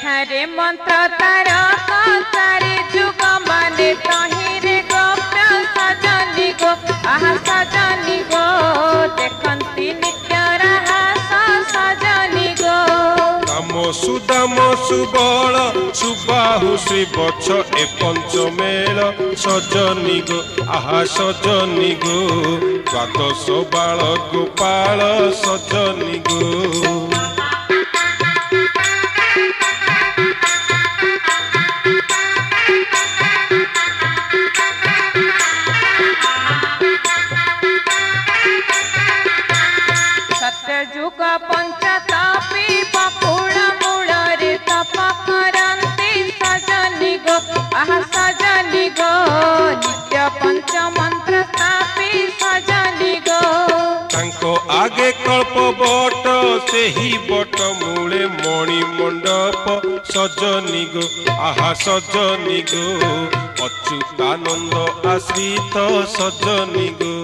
एठारे मंत्र तार सारे जुग माने तहिरे गो सजनी गो आहा सजनी गो देखंती नित्य रहास सजनी गो दाम सुदाम सुबल सुबाहु श्री बच्छ ए पंचमेल सजनी गो आहा सजनी गो द्वादश बाल गोपाल सजनी गो जुग पंचतापी बकुल मूलरे तप करंती सजनी गो आहा सजनी गो नित्य पंच मंत्र स्थापी सजनी गो तांको आगे कल्प बट सेही बट मूले मणि मंडप सजनी गो आहा सजनी गो अच्युतानंद आश्रित सजनी गो।